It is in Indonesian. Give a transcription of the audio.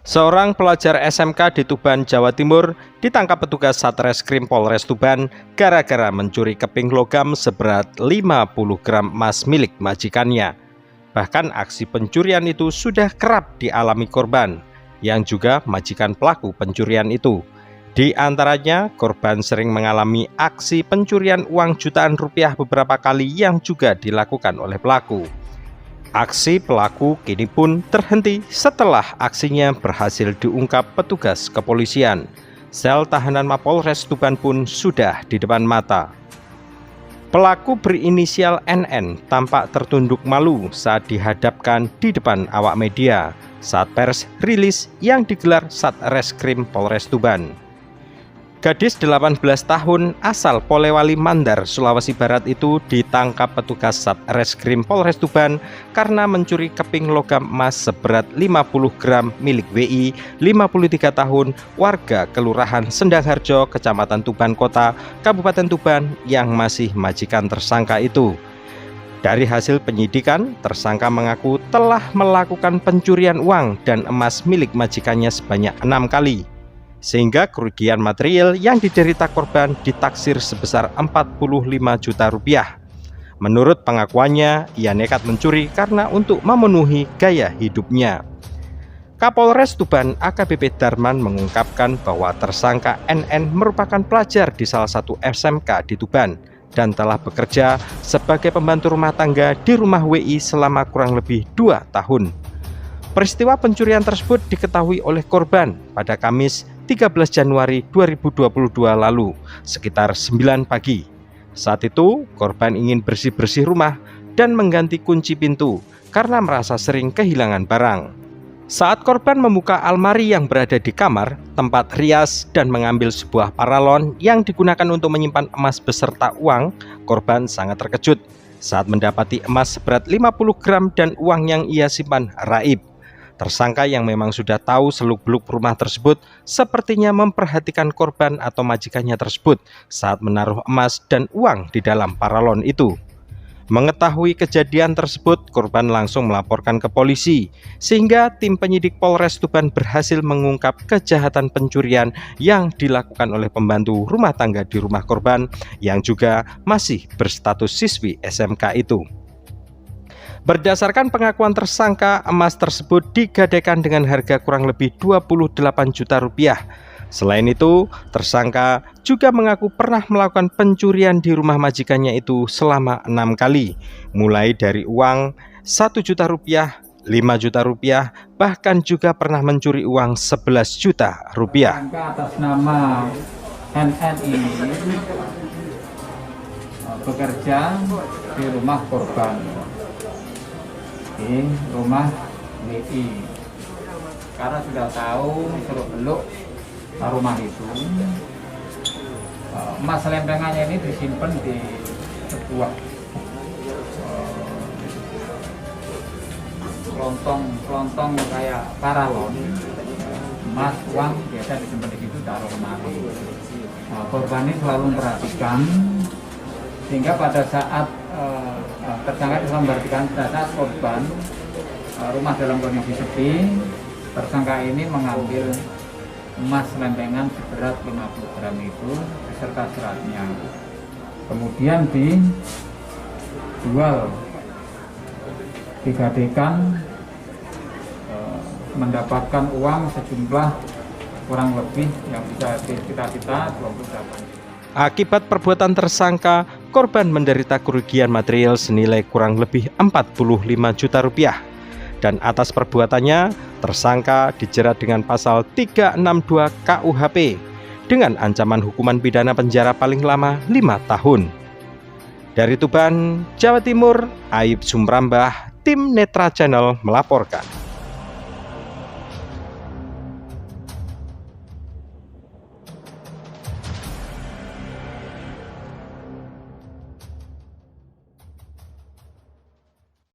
Seorang pelajar SMK di Tuban, Jawa Timur ditangkap petugas Satreskrim Polres Tuban gara-gara mencuri keping logam seberat 50 gram emas milik majikannya. Bahkan aksi pencurian itu sudah kerap dialami korban, yang juga majikan pelaku pencurian itu. Di antaranya, korban sering mengalami aksi pencurian uang jutaan rupiah beberapa kali yang juga dilakukan oleh pelaku. Aksi pelaku kini pun terhenti setelah aksinya berhasil diungkap petugas kepolisian. Sel tahanan Mapolres Tuban pun sudah di depan mata. Pelaku berinisial NN tampak tertunduk malu saat dihadapkan di depan awak media saat pers rilis yang digelar Satreskrim Polres Tuban. Gadis 18 tahun asal Polewali Mandar, Sulawesi Barat itu ditangkap petugas Satreskrim Polres Tuban karena mencuri keping logam emas seberat 50 gram milik WI, 53 tahun, warga Kelurahan Sendangharjo, Kecamatan Tuban Kota, Kabupaten Tuban yang masih majikan tersangka itu. Dari hasil penyidikan, tersangka mengaku telah melakukan pencurian uang dan emas milik majikannya sebanyak 6 kali. Sehingga kerugian material yang diderita korban ditaksir sebesar 45 juta rupiah. Menurut pengakuannya, ia nekat mencuri karena untuk memenuhi gaya hidupnya. Kapolres Tuban AKBP Darman mengungkapkan bahwa tersangka NN merupakan pelajar di salah satu SMK di Tuban dan telah bekerja sebagai pembantu rumah tangga di rumah WI selama kurang lebih 2 tahun. Peristiwa pencurian tersebut diketahui oleh korban pada Kamis 13 Januari 2022 lalu sekitar 9 pagi. Saat itu korban ingin bersih-bersih rumah dan mengganti kunci pintu karena merasa sering kehilangan barang. Saat korban membuka almari yang berada di kamar, tempat rias, dan mengambil sebuah paralon yang digunakan untuk menyimpan emas beserta uang, korban sangat terkejut saat mendapati emas seberat 50 gram dan uang yang ia simpan raib. Tersangka yang memang sudah tahu seluk-beluk rumah tersebut sepertinya memperhatikan korban atau majikannya tersebut saat menaruh emas dan uang di dalam paralon itu. Mengetahui kejadian tersebut, korban langsung melaporkan ke polisi, sehingga tim penyidik Polres Tuban berhasil mengungkap kejahatan pencurian yang dilakukan oleh pembantu rumah tangga di rumah korban yang juga masih berstatus siswi SMK itu. Berdasarkan pengakuan tersangka, emas tersebut digadaikan dengan harga kurang lebih 28 juta rupiah. Selain itu, tersangka juga mengaku pernah melakukan pencurian di rumah majikannya itu selama 6 kali, mulai dari uang 1 juta rupiah, 5 juta rupiah, bahkan juga pernah mencuri uang 11 juta rupiah. Atas nama NN ini bekerja di rumah korban, di rumah WI, karena sudah tahu seluk-beluk rumah itu. Emas lempengannya ini disimpan di sebuah kelontong kayak paralon. Emas, uang biasa disimpan di situ, taruh kemari. Korban ini selalu memperhatikan, sehingga pada saat tersangka telah memperhatikan pada saat korban rumah dalam kondisi sepi, tersangka ini mengambil emas lempengan seberat 50 gram itu beserta seratnya, kemudian dijual, digadaikan, mendapatkan uang sejumlah kurang lebih yang bisa kita 28. Akibat perbuatan tersangka, korban menderita kerugian material senilai kurang lebih 45 juta rupiah. Dan atas perbuatannya, tersangka dijerat dengan pasal 362 KUHP dengan ancaman hukuman pidana penjara paling lama 5 tahun. Dari Tuban, Jawa Timur, Aib Sumrambah, tim Netra Channel melaporkan.